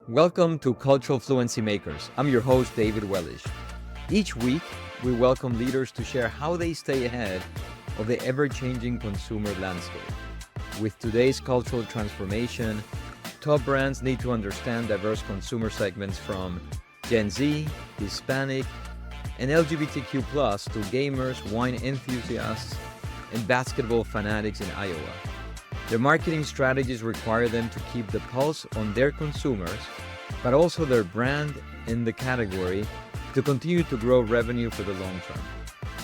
Welcome to Cultural Fluency Makers. I'm your host, David Wellish. Each week, we welcome leaders to share how they stay ahead of the ever-changing consumer landscape. With today's cultural transformation, top brands need to understand diverse consumer segments from Gen Z, Hispanic, and LGBTQ+ to gamers, wine enthusiasts, and basketball fanatics in Iowa. Their marketing strategies require them to keep the pulse on their consumers, but also their brand in the category to continue to grow revenue for the long term.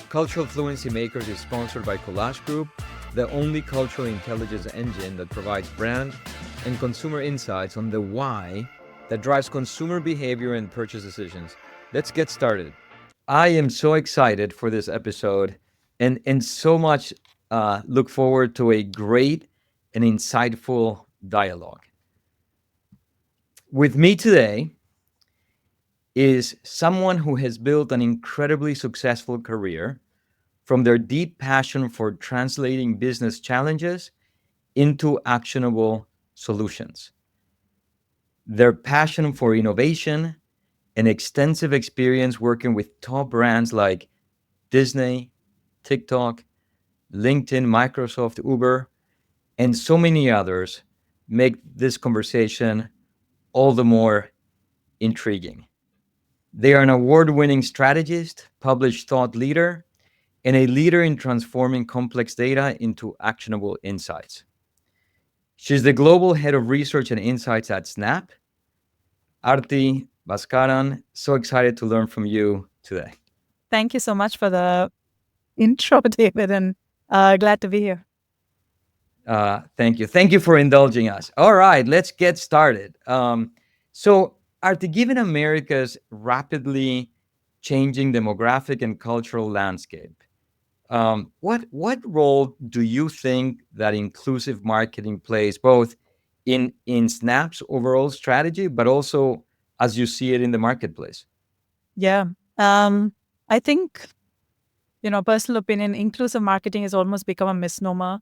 Cultural Fluency Makers is sponsored by Collage Group, the only cultural intelligence engine that provides brand and consumer insights on the why that drives consumer behavior and purchase decisions. Let's get started. I am so excited for this episode and so much look forward to a great and insightful dialogue. With me today is someone who has built an incredibly successful career from their deep passion for translating business challenges into actionable solutions. Their passion for innovation and extensive experience working with top brands like Disney, TikTok, LinkedIn, Microsoft, Uber, and so many others make this conversation all the more intriguing. They are an award-winning strategist, published thought leader, and a leader in transforming complex data into actionable insights. She's the global head of research and insights at Snap. Aarti Bhaskaran, so excited to learn from you today. Thank you so much for the intro, David, and glad to be here. Thank you. Thank you for indulging us. All right, let's get started. So, Aarti, given America's rapidly changing demographic and cultural landscape, what role do you think that inclusive marketing plays both in Snap's overall strategy, but also as you see it in the marketplace? Yeah. I think, personal opinion, inclusive marketing has almost become a misnomer.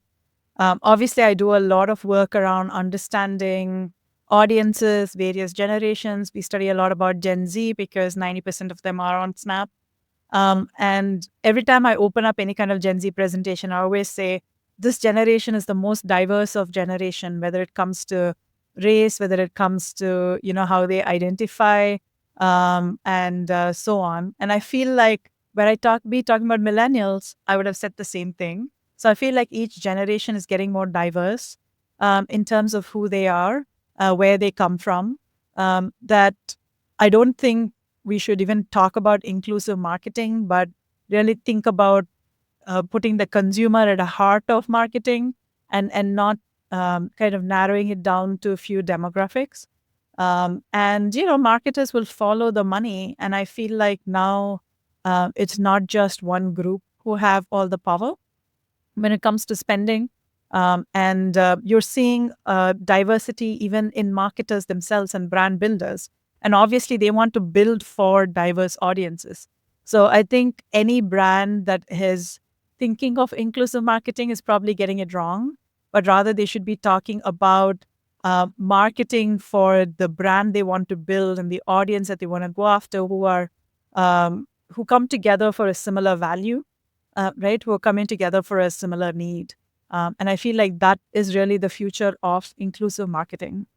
Obviously, I do a lot of work around understanding audiences, various generations. We study a lot about Gen Z because 90% of them are on Snap. And every time I open up any kind of Gen Z presentation, I always say, this generation is the most diverse of generation, whether it comes to race, whether it comes to, how they identify, and so on. And I feel like when I talking about millennials, I would have said the same thing. So I feel like each generation is getting more diverse in terms of who they are, where they come from, that I don't think we should even talk about inclusive marketing, but really think about putting the consumer at the heart of marketing and not kind of narrowing it down to a few demographics. And, marketers will follow the money. And I feel like now it's not just one group who have all the power when it comes to spending. And you're seeing diversity even in marketers themselves and brand builders. And obviously, they want to build for diverse audiences. So I think any brand that is thinking of inclusive marketing is probably getting it wrong, but rather they should be talking about marketing for the brand they want to build and the audience that they want to go after, who come together for a similar value, right? Who are coming together for a similar need. And I feel like that is really the future of inclusive marketing.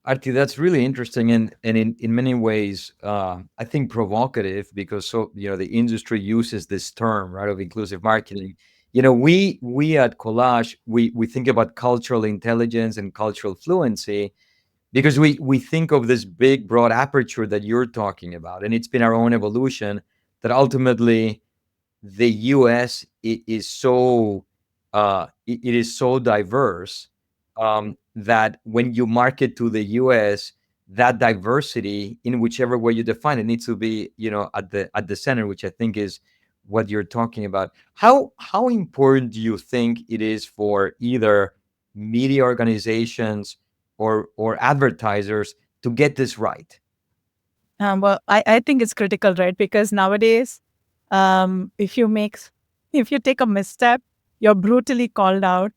Arti, that's really interesting and in many ways, I think provocative because the industry uses this term, right, of inclusive marketing. We at Collage, we think about cultural intelligence and cultural fluency because we think of this big, broad aperture that you're talking about. And it's been our own evolution that ultimately the US is so it is so diverse that when you market to the US, that diversity in whichever way you define it needs to be at the center, which I think is what you're talking about. How important do you think it is for either media organizations or advertisers to get this right? Well, I think it's critical, right? Because nowadays, if you take a misstep, you're brutally called out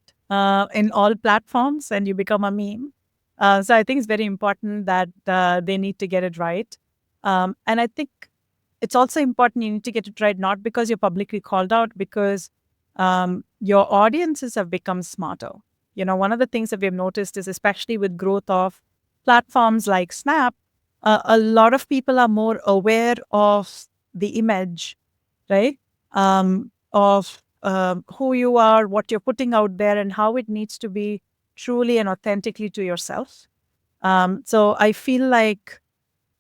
in all platforms and you become a meme. So I think it's very important that they need to get it right. And I think it's also important you need to get it right, not because you're publicly called out, because your audiences have become smarter. One of the things that we have noticed is, especially with growth of platforms like Snap, a lot of people are more aware of the image, right? Of who you are, what you're putting out there, and how it needs to be truly and authentically to yourself. So I feel like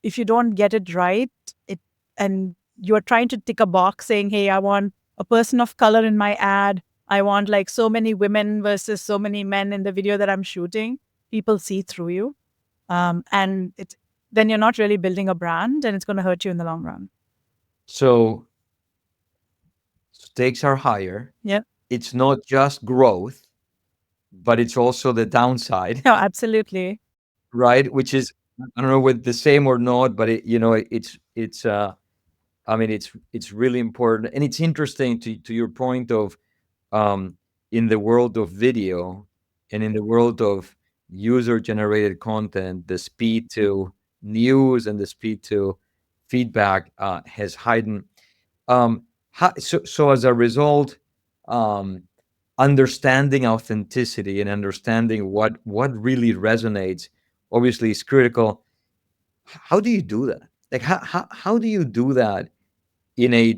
if you don't get it right, it and you're trying to tick a box saying, "Hey, I want a person of color in my ad. I want like so many women versus so many men in the video that I'm shooting." People see through you, and then you're not really building a brand, and it's going to hurt you in the long run. So stakes are higher. Yeah. It's not just growth, but it's also the downside, No, absolutely. right? Which is, I don't know whether the same or not, but it's I mean, it's really important, and it's interesting to your point of um, in the world of video and in the world of user generated content, the speed to news and the speed to feedback has heightened. So as a result, um, understanding authenticity and understanding what really resonates obviously is critical. How do you do that? Like how do you do that in a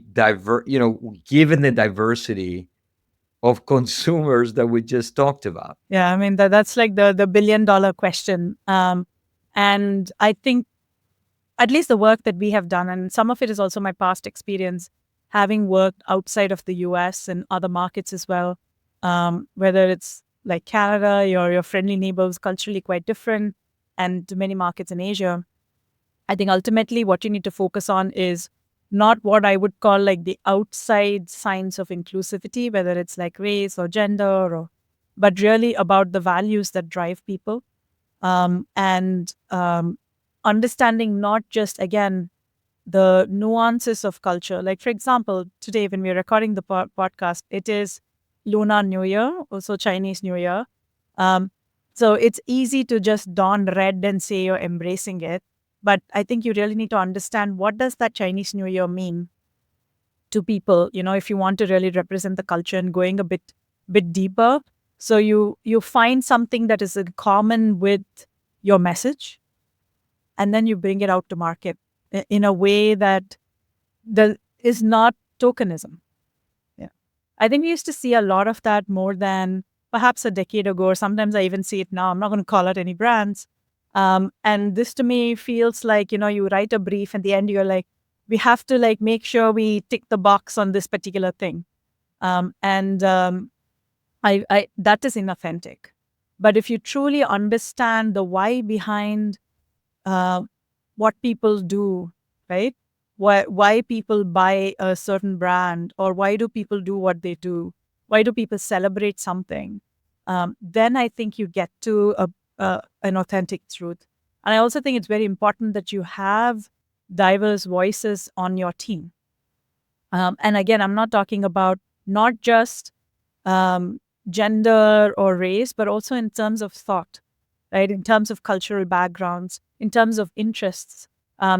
given the diversity of consumers that we just talked about? Yeah, I mean that's like the $1 billion question. And I think at least the work that we have done, and some of it is also my past experience, having worked outside of the US and other markets as well, whether it's like Canada, your friendly neighbors, culturally quite different, and to many markets in Asia. I think ultimately what you need to focus on is not what I would call like the outside signs of inclusivity, whether it's like race or gender, but really about the values that drive people, and understanding not just, again, the nuances of culture. Like, for example, today when we're recording the podcast, it is Lunar New Year, also Chinese New Year. Um, so it's easy to just don red and say you're embracing it. But I think you really need to understand, what does that Chinese New Year mean to people, if you want to really represent the culture and going a bit deeper. So you find something that is in common with your message, and then you bring it out to market in a way that is not tokenism. Yeah. I think we used to see a lot of that more than perhaps a decade ago, or sometimes I even see it now. I'm not going to call out any brands. And this to me feels like, you write a brief, and the end you're like, we have to like make sure we tick the box on this particular thing. And I that is inauthentic. But if you truly understand the why behind uh, what people do, right? Why people buy a certain brand, or why do people do what they do? Why do people celebrate something? Then I think you get to an authentic truth. And I also think it's very important that you have diverse voices on your team. And again, I'm not talking about not just um, gender or race, but also in terms of thought, right? In terms of cultural backgrounds, in terms of interests,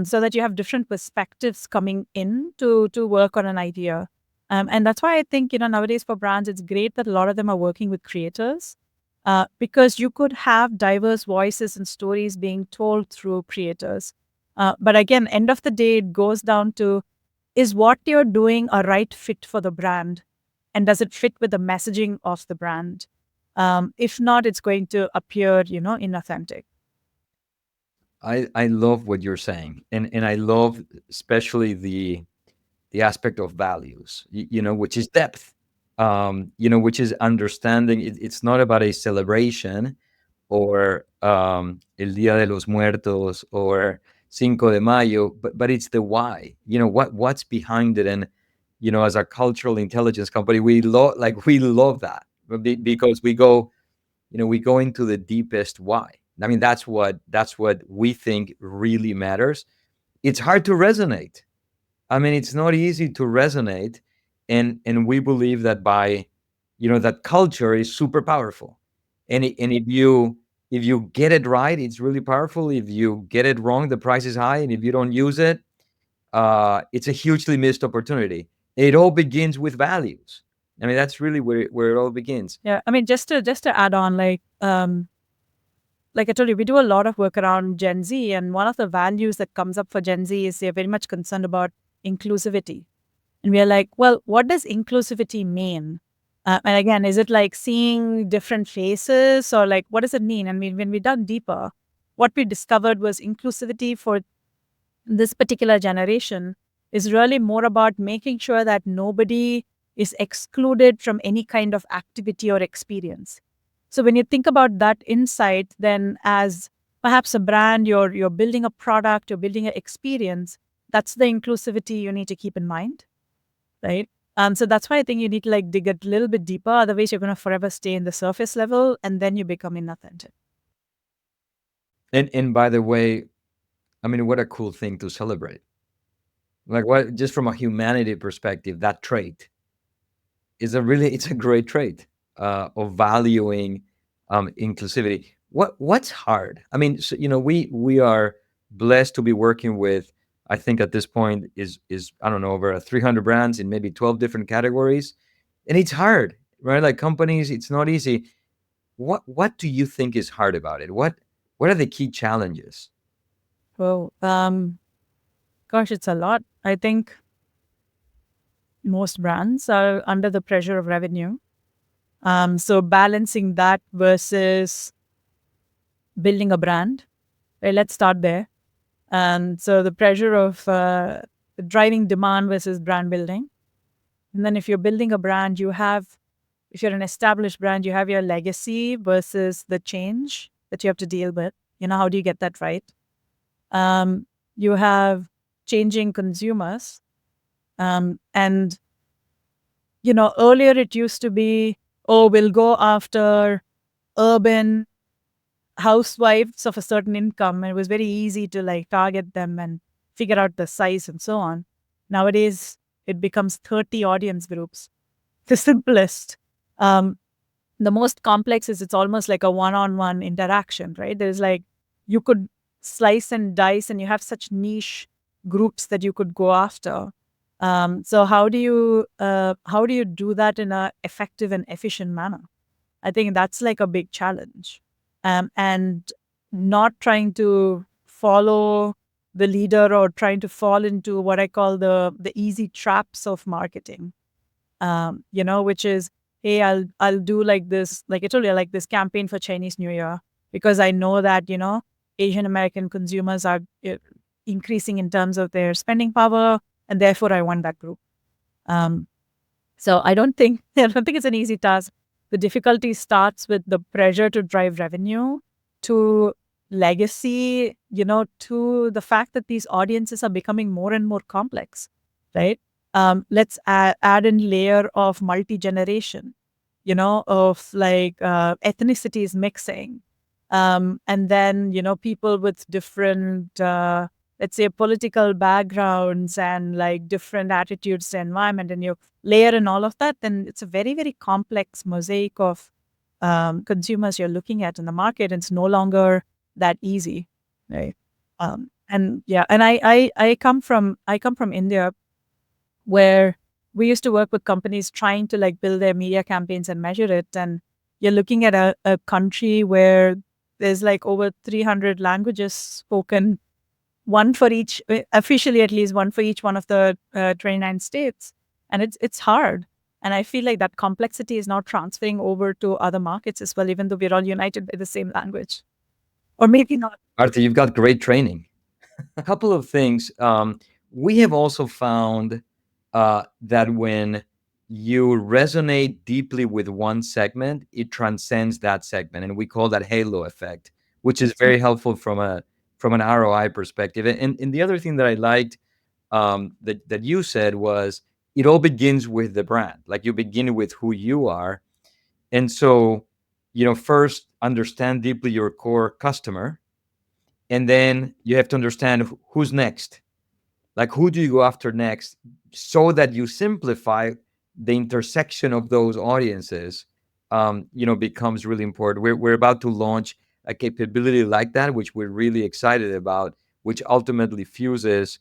so that you have different perspectives coming in to work on an idea. And that's why I think, nowadays for brands, it's great that a lot of them are working with creators, because you could have diverse voices and stories being told through creators. But again, end of the day, it goes down to, is what you're doing a right fit for the brand? And does it fit with the messaging of the brand? If not, it's going to appear, inauthentic. I love what you're saying, and I love especially the aspect of values, which is depth, which is understanding. It's not about a celebration or El Día de los Muertos or Cinco de Mayo, but it's the why. What's behind it, and as a cultural intelligence company, we love that because we go into the deepest why. I mean, that's what we think really matters. It's hard to resonate. I mean, it's not easy to resonate, and we believe that that culture is super powerful, and if you If you get it right, it's really powerful. If you get it wrong, the price is high, and if you don't use it, it's a hugely missed opportunity. It all begins with values. I mean, that's really where it all begins. Yeah, I mean, just to add on, like I told you, we do a lot of work around Gen Z, and one of the values that comes up for Gen Z is they're very much concerned about inclusivity. And we are like, well, what does inclusivity mean? And again, is it like seeing different faces, or like what does it mean? I mean, when we dug deeper, what we discovered was inclusivity for this particular generation is really more about making sure that nobody is excluded from any kind of activity or experience. So when you think about that insight, then as perhaps a brand, you're building a product, you're building an experience, that's the inclusivity you need to keep in mind, right? So that's why I think you need to like dig a little bit deeper. Otherwise, you're going to forever stay in the surface level, and then you become inauthentic. And by the way, I mean, what a cool thing to celebrate. Like, what, just from a humanity perspective, that trait is it's a great trait of valuing inclusivity. What's hard? I mean, so, we are blessed to be working with, I think at this point is I don't know, over 300 brands in maybe 12 different categories, and it's hard, right? Like companies, it's not easy. What do you think is hard about it? What are the key challenges? Well, gosh, it's a lot. I think most brands are under the pressure of revenue. So balancing that versus building a brand, right? Let's start there. And so the pressure of driving demand versus brand building. And then if you're building a brand, if you're an established brand, you have your legacy versus the change that you have to deal with. How do you get that right? You have changing consumers. And earlier it used to be, oh, we'll go after urban housewives of a certain income. And it was very easy to like target them and figure out the size and so on. Nowadays, it becomes 30 audience groups. The simplest. Um, the most complex is it's almost like a one-on-one interaction, right? There's like, you could slice and dice and you have such niche groups that you could go after. So how do you do that in a effective and efficient manner? I think that's like a big challenge. And not trying to follow the leader or trying to fall into what I call the easy traps of marketing. Which is, hey, I'll do like this, like I told you, like this campaign for Chinese New Year because I know that Asian American consumers are increasing in terms of their spending power, and therefore I want that group. So I don't think it's an easy task. The difficulty starts with the pressure to drive revenue, to legacy, to the fact that these audiences are becoming more and more complex, right? Let's add in layer of multi-generation, of like ethnicities mixing. And then, people with different, let's say, political backgrounds and like different attitudes to environment, and you layer in all of that, then it's a very, very complex mosaic of consumers you're looking at in the market. And it's no longer that easy, right? And yeah, and I come from India, where we used to work with companies trying to like build their media campaigns and measure it. And you're looking at a country where there's like over 300 languages spoken, one for each, officially at least one for each one of the 29 states. And it's hard. And I feel like that complexity is now transferring over to other markets as well, even though we're all united by the same language. Or maybe not. Arthur, you've got great training. A couple of things. We have also found that when you resonate deeply with one segment, it transcends that segment, and we call that halo effect, which is very helpful from an ROI perspective. And the other thing that I liked that you said was it all begins with the brand. Like you begin with who you are, and so first understand deeply your core customer, and then you have to understand who's next. Like, who do you go after next, so that you simplify the intersection of those audiences? Becomes really important. We're about to launch a capability like that, which we're really excited about, which ultimately fuses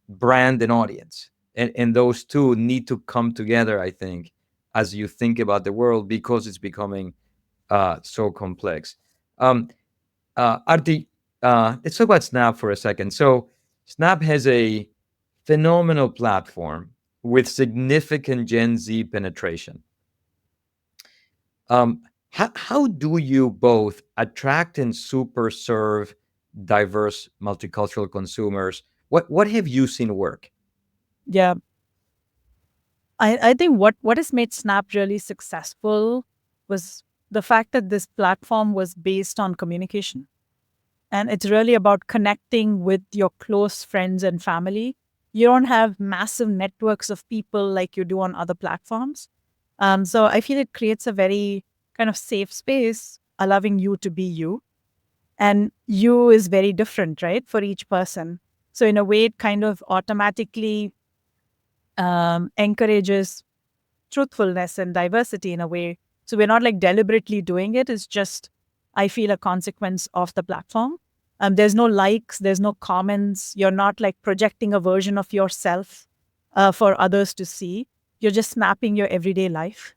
brand and audience. And those two need to come together, I think, as you think about the world, because it's becoming so complex. Um, Arti, let's talk about Snap for a second. So, Snap has a phenomenal platform with significant Gen Z penetration. Um, how do you both attract and super serve diverse multicultural consumers? What have you seen work? Yeah. I think what has made Snap really successful was the fact that this platform was based on communication. And it's really about connecting with your close friends and family. You don't have massive networks of people like you do on other platforms. So I feel it creates a very kind of safe space, allowing you to be you. And you is very different, right, for each person. So in a way, it kind of automatically encourages truthfulness and diversity in a way. So we're not like deliberately doing it. It's just, I feel, a consequence of the platform. There's no likes, there's no comments. You're not like projecting a version of yourself for others to see. You're just mapping your everyday life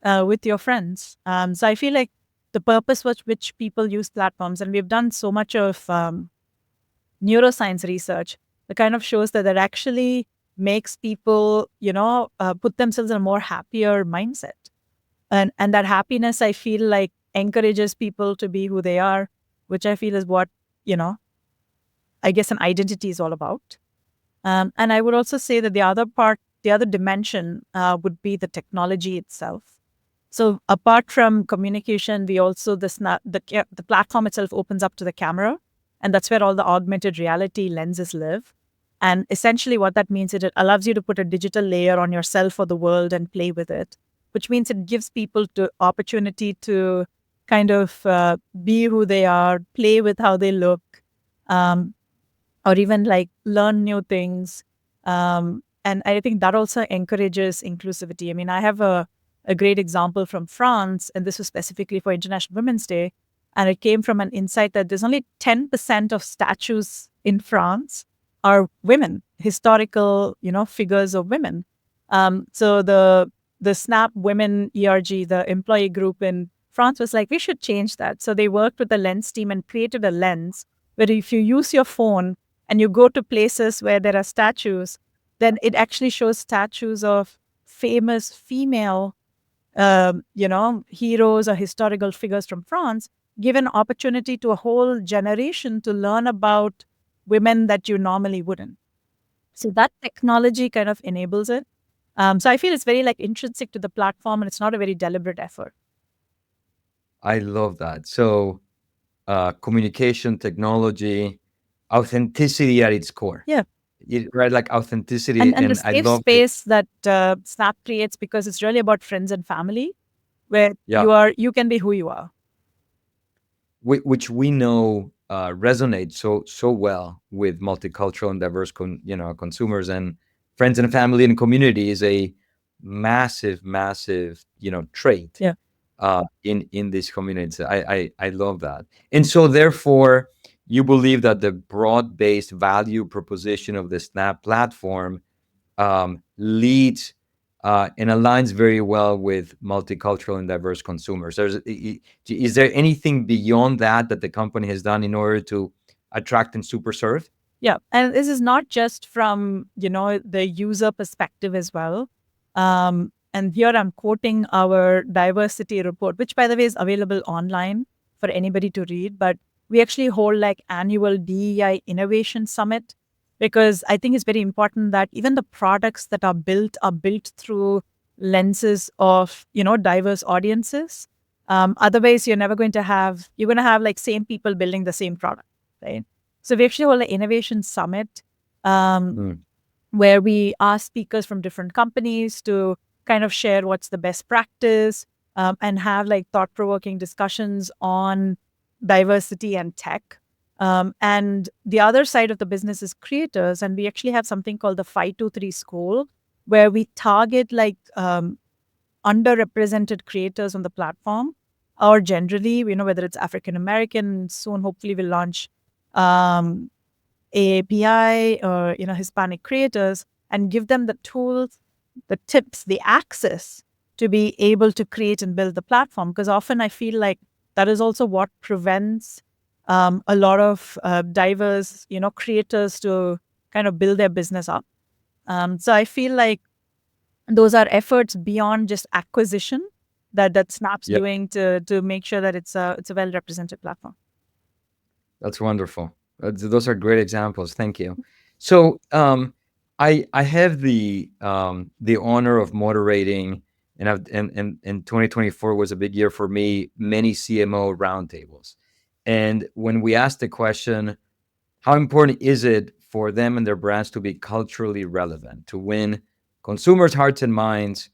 with your friends. So I feel like the purpose with which people use platforms, and we've done so much of neuroscience research that kind of shows that that actually makes people, put themselves in a more happier mindset. And that happiness, I feel like, encourages people to be who they are, which I feel is what, you know, I guess an identity is all about. And I would also say that the other dimension would be the technology itself. So apart from communication, we also the platform itself opens up to the camera, and that's where all the augmented reality lenses live. And essentially, what that means is it allows you to put a digital layer on yourself or the world and play with it, which means it gives people the opportunity to kind of be who they are, play with how they look, um, or even like learn new things. And I think that also encourages inclusivity. I mean, I have a great example from France, and this was specifically for International Women's Day. And it came from an insight that there's only 10% of statues in France are women, historical, figures of women. So the Snap Women ERG, the employee group in France, was like, we should change that. So they worked with the lens team and created a lens where if you use your phone and you go to places where there are statues, then it actually shows statues of famous female, heroes or historical figures from France, give an opportunity to a whole generation to learn about women that you normally wouldn't. So that technology kind of enables it. So I feel it's very like intrinsic to the platform, and it's not a very deliberate effort. I love that. So, communication, technology, authenticity at its core. Yeah. Right? Like authenticity. And the And I safe love it. space that Snap creates, because it's really about friends and family, where Yeah. you can be who you are. Which we know resonates so well with multicultural and diverse consumers and friends and family and community is a massive trait Yeah. in these communities. I love that. And so therefore you believe that the broad-based value proposition of the Snap platform leads and aligns very well with multicultural and diverse consumers. Is there anything beyond that that the company has done in order to attract and super serve? Yeah. And this is not just from, the user perspective as well. And here I'm quoting our diversity report, which by the way is available online for anybody to read. But we actually hold like annual DEI Innovation Summit, because I think it's very important that even the products that are built through lenses of, diverse audiences. Otherwise, you're going to have like same people building the same product, right? So we actually hold an innovation summit um, Mm. where we ask speakers from different companies to kind of share what's the best practice, and have like thought-provoking discussions on diversity and tech. And the other side of the business is creators, and we actually have something called the 523 School, where we target like underrepresented creators on the platform, or generally, whether it's African American, soon hopefully we'll launch um, AAPI or Hispanic creators, and give them the tools, the tips, the access to be able to create and build the platform. Because often I feel like that is also what prevents a lot of diverse creators to kind of build their business up. So I feel like those are efforts beyond just acquisition that Snap's Yep. doing to make sure that it's a well represented platform. That's wonderful. Those are great examples. Thank you. So, I have the honor of moderating, and 2024 was a big year for me. Many CMO roundtables, and when we asked the question, how important is it for them and their brands to be culturally relevant to win consumers' hearts and minds?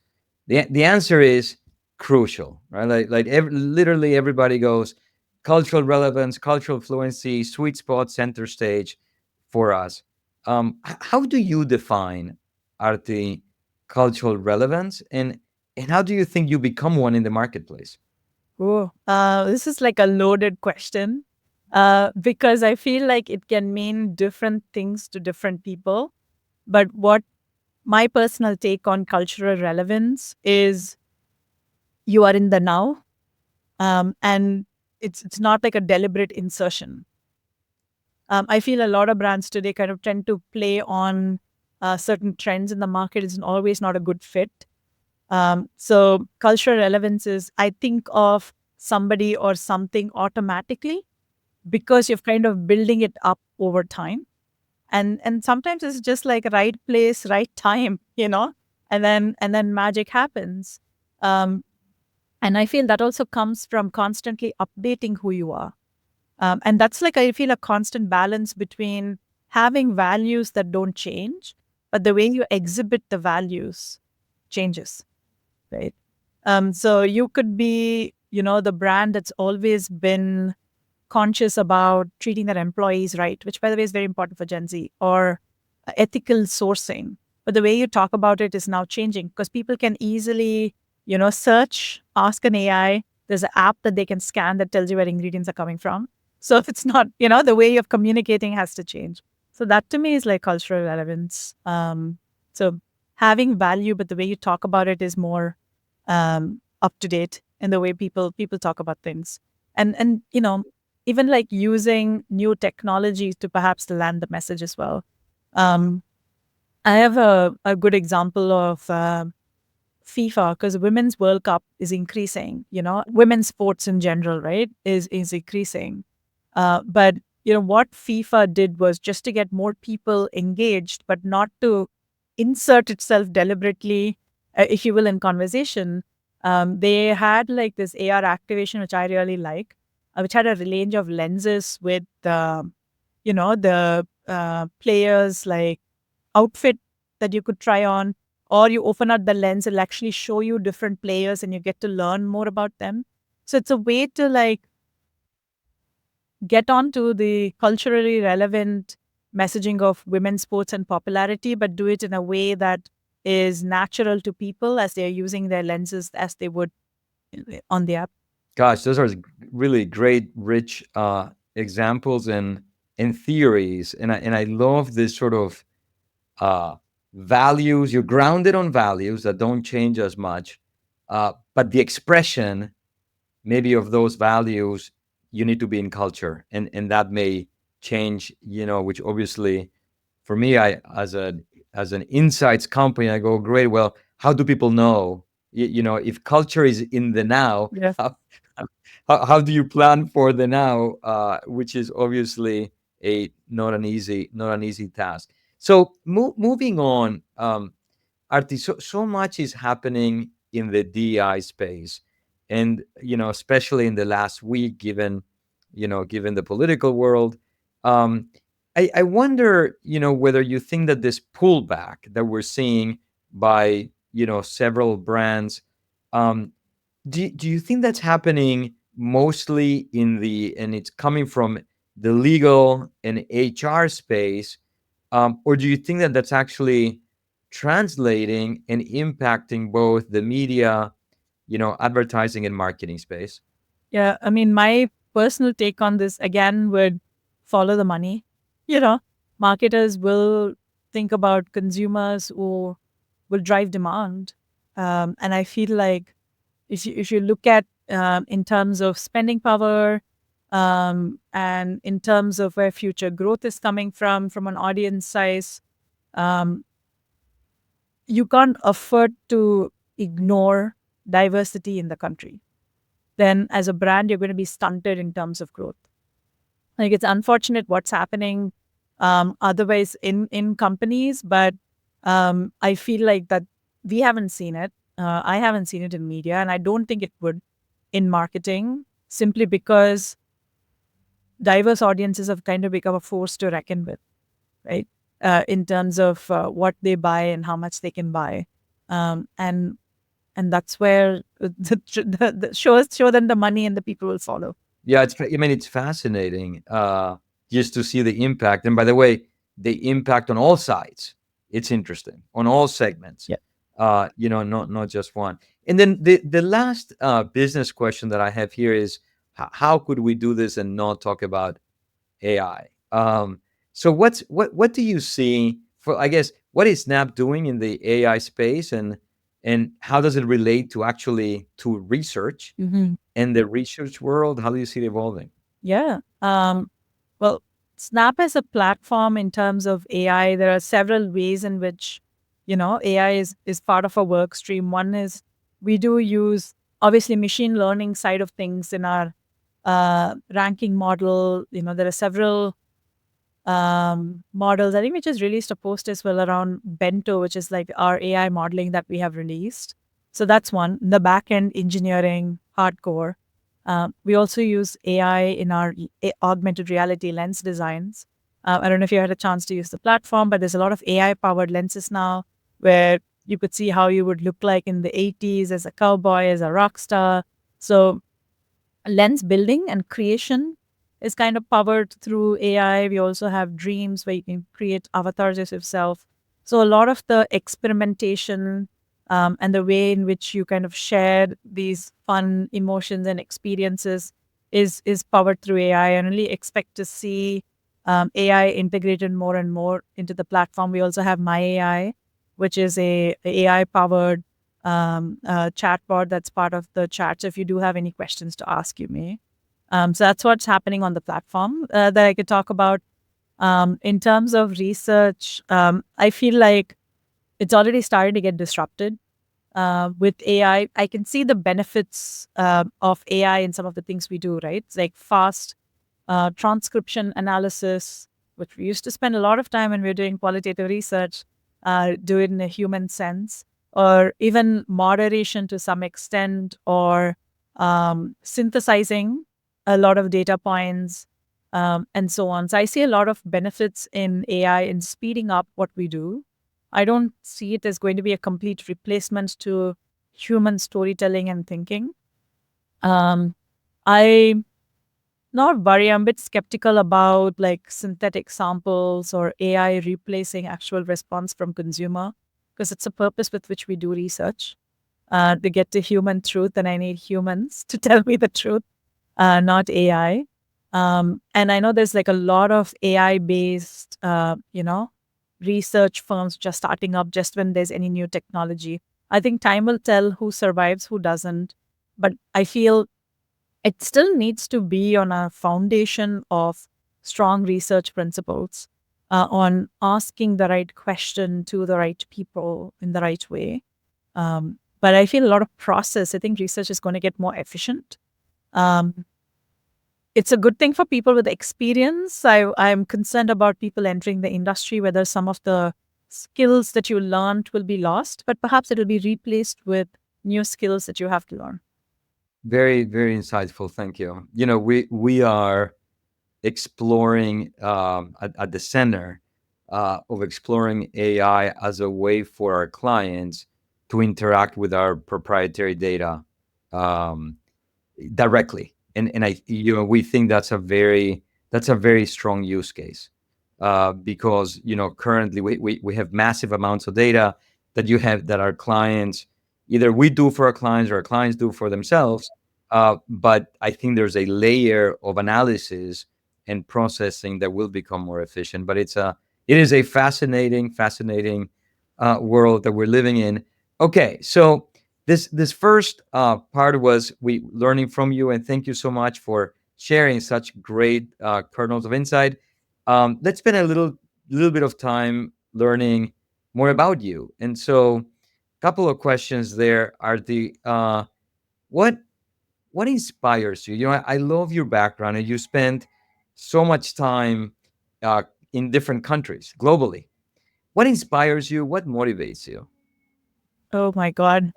The answer is crucial, right? Literally everybody goes cultural relevance, cultural fluency, sweet spot, center stage for us. How do you define, Arti, cultural relevance, and how do you think you become one in the marketplace? Oh, this is like a loaded question because I feel like it can mean different things to different people. But what my personal take on cultural relevance is you are in the now, and it's not like a deliberate insertion. I feel a lot of brands today kind of tend to play on certain trends in the market. It's always not a good fit. So cultural relevance is, I think of somebody or something automatically because you're kind of building it up over time. And sometimes it's just like right place, right time, and then magic happens. Um, and I feel that also comes from constantly updating who you are. And that's like, I feel, a constant balance between having values that don't change, but the way you exhibit the values changes, right? So you could be, the brand that's always been conscious about treating their employees right, which by the way is very important for Gen Z, or ethical sourcing. But the way you talk about it is now changing because people can easily, search, ask an AI. There's an app that they can scan that tells you where ingredients are coming from. So if it's not, the way of communicating has to change. So that to me is like cultural relevance. So having value, but the way you talk about it is more up to date in the way people talk about things. And even like using new technologies to perhaps land the message as well. Um, I have a good example of FIFA because Women's World Cup is increasing. Women's sports in general, right, is increasing. But what FIFA did was just to get more people engaged, but not to insert itself deliberately, if you will, in conversation. They had like this AR activation, which I really like, which had a range of lenses with the players like outfit that you could try on, or you open up the lens, it'll actually show you different players and you get to learn more about them. So it's a way to like get onto the culturally relevant messaging of women's sports and popularity, but do it in a way that is natural to people as they're using their lenses as they would on the app. Gosh, those are really great, rich examples and theories, and I love this sort of uh, values. You're grounded on values that don't change as much, but the expression maybe of those values, you need to be in culture, and that may change. Which obviously for me, I as an insights company, I go, great. Well, how do people know? If culture is in the now, Yeah. how do you plan for the now? Which is obviously a not an easy task. So moving on, Arti, so much is happening in the DI space, and especially in the last week, given the political world. Um, I wonder, whether you think that this pullback that we're seeing by several brands, um, do you think that's happening mostly and it's coming from the legal and HR space, or do you think that that's actually translating and impacting both the media, advertising and marketing space? Yeah, I mean, my personal take on this again would follow the money. You know, marketers will think about consumers who will drive demand. And I feel like if you look at in terms of spending power, and in terms of where future growth is coming from an audience size, um, you can't afford to ignore diversity in the country. Then, as a brand, you're going to be stunted in terms of growth. Like, it's unfortunate what's happening otherwise in companies, but I feel like that we haven't seen it. I haven't seen it in media, and I don't think it would in marketing, simply because diverse audiences have kind of become a force to reckon with, right? In terms of what they buy and how much they can buy, and that's where the show them the money and the people will follow. Yeah, I mean, it's fascinating just to see the impact. And by the way, the impact on all sides. It's interesting on all segments. Yeah. Not just one. And then the last business question that I have here is how could we do this and not talk about AI? So what do you see for, I guess, what is Snap doing in the AI space, and how does it relate to actually to research Hmm. and the research world? How do you see it evolving? Yeah. Well, Snap as a platform in terms of AI, there are several ways in which, AI is part of a work stream. One is we do use obviously machine learning side of things in our ranking model. There are several models. I think we just released a post as well around Bento, which is like our AI modeling that we have released. So that's one. The back end engineering, hardcore. We also use AI in our augmented reality lens designs. I don't know if you had a chance to use the platform, but there's a lot of AI powered lenses now where you could see how you would look like in the 80s as a cowboy, as a rock star. So lens building and creation is kind of powered through AI. We also have dreams where you can create avatars of yourself. So a lot of the experimentation and the way in which you kind of share these fun emotions and experiences is powered through AI. I really expect to see AI integrated more and more into the platform. We also have My AI, which is a AI powered chatbot that's part of the chat. So if you do have any questions to ask, you may. So that's what's happening on the platform that I could talk about. In terms of research, I feel like it's already started to get disrupted with AI. I can see the benefits of AI in some of the things we do, right? It's like fast transcription analysis, which we used to spend a lot of time when we were doing qualitative research, do it in a human sense, or even moderation to some extent, or synthesizing a lot of data points, and so on. So I see a lot of benefits in AI in speeding up what we do. I don't see it as going to be a complete replacement to human storytelling and thinking. Um, I not worry. I'm a bit skeptical about like synthetic samples or AI replacing actual response from consumer, because it's a purpose with which we do research to get to human truth, and I need humans to tell me the truth, not AI. And I know there's like a lot of AI based, research firms just starting up just when there's any new technology. I think time will tell who survives, who doesn't. But I feel it still needs to be on a foundation of strong research principles, on asking the right question to the right people in the right way. But I feel a lot of process. I think research is going to get more efficient. Um, it's a good thing for people with experience. I'm concerned about people entering the industry, whether some of the skills that you learned will be lost, but perhaps it will be replaced with new skills that you have to learn. Very, very insightful. Thank you. We are exploring at the center of exploring AI as a way for our clients to interact with our proprietary data um, directly, and we think that's a very strong use case because currently we have massive amounts of data that our clients, either we do for our clients or our clients do for themselves, But I think there's a layer of analysis and processing that will become more efficient. But it is a fascinating world that we're living in. Okay, so this first part was we learning from you, and thank you so much for sharing such great kernels of insight. Let's spend a little bit of time learning more about you. And so, a couple of questions there are what what inspires you? You know, I love your background, and you spent so much time uh, in different countries globally. What inspires you? What motivates you? Oh my God.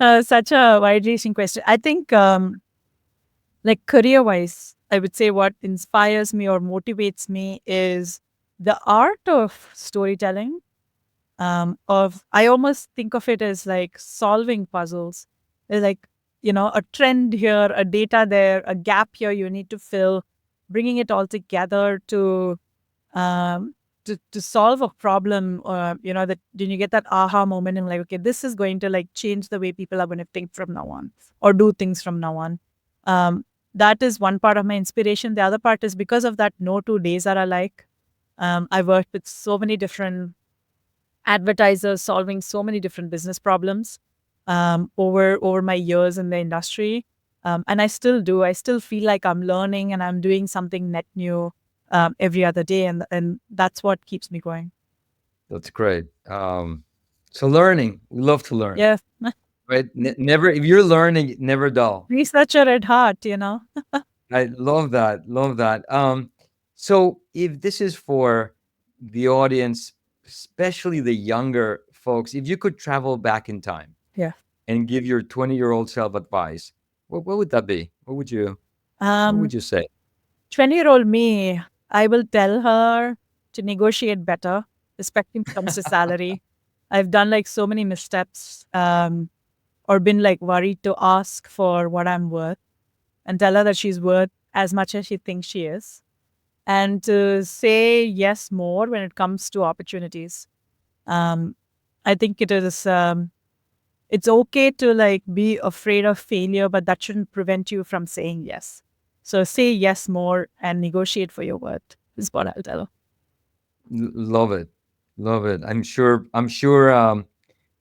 Such a wide-reaching question. I think, like career-wise, I would say what inspires me or motivates me is the art of storytelling. Of I almost think of it as like solving puzzles. There's like, a trend here, a data there, a gap here you need to fill, bringing it all together um, to solve a problem, or that when you get that aha moment and like, okay, this is going to like change the way people are going to think from now on or do things from now on. Um, that is one part of my inspiration. The other part is because of that, no 2 days are alike. I've worked with so many different advertisers solving so many different business problems over my years in the industry. And I still do. I still feel like I'm learning and I'm doing something net new every other day, and that's what keeps me going. That's great. So learning, we love to learn, Yeah, right? Never, if you're learning, never dull. researcher at heart. I love that. Love that. So if this is for the audience, especially the younger folks, if you could travel back in time Yeah. and give your 20-year-old self advice, what would that be? What would Um, you say? 20-year-old me, I will tell her to negotiate better, especially when it comes to salary. I've done like so many missteps, or been like worried to ask for what I'm worth, and tell her that she's worth as much as she thinks she is, and to say yes more when it comes to opportunities. Um, I think it's okay to like be afraid of failure, but that shouldn't prevent you from saying yes. So say yes more and negotiate for your worth is what I'll tell her. Love it. Love it. I'm sure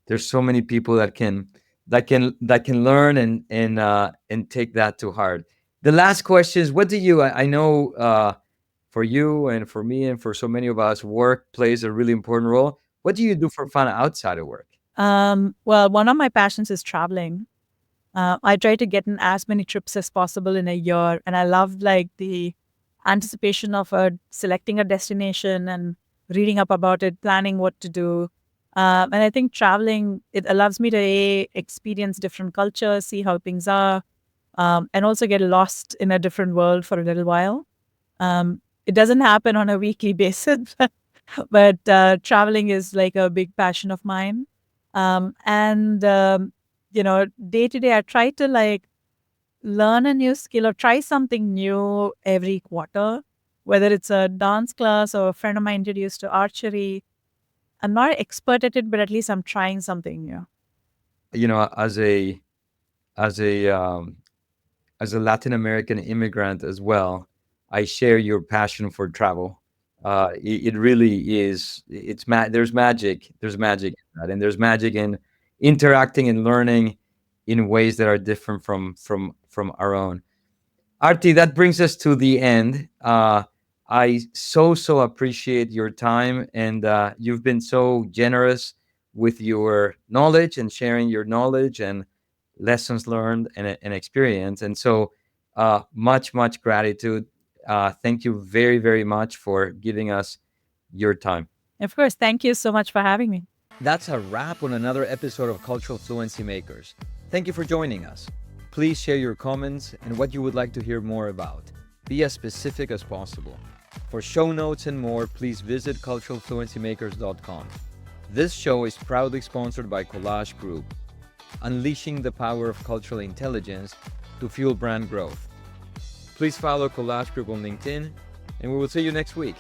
there's so many people that can learn and take that to heart. The last question is, what do you I know for you and for me and for so many of us, work plays a really important role. What do you do for fun outside of work? Well, one of my passions is traveling. I try to get in as many trips as possible in a year, and I love like the anticipation of selecting a destination and reading up about it, planning what to do. And I think traveling it allows me to experience different cultures, see how things are, and also get lost in a different world for a little while. It doesn't happen on a weekly basis, but traveling is like a big passion of mine. And day to day, I try to like learn a new skill or try something new every quarter, whether it's a dance class or a friend of mine introduced to archery. I'm not expert at it, but at least I'm trying something new. You know, as a as a Latin American immigrant as well, I share your passion for travel. It really is. There's magic. There's magic in that, and there's magic in interacting and learning in ways that are different from our own. Arti, that brings us to the end. I so appreciate your time, and you've been so generous with your knowledge and sharing your knowledge and lessons learned and experience. And so, much gratitude. Thank you very much for giving us your time. Of course, thank you so much for having me. That's a wrap on another episode of Cultural Fluency Makers. Thank you for joining us. Please share your comments and what you would like to hear more about. Be as specific as possible. For show notes and more, please visit culturalfluencymakers.com. This show is proudly sponsored by Collage Group, unleashing the power of cultural intelligence to fuel brand growth. Please follow Collage Group on LinkedIn, and we will see you next week.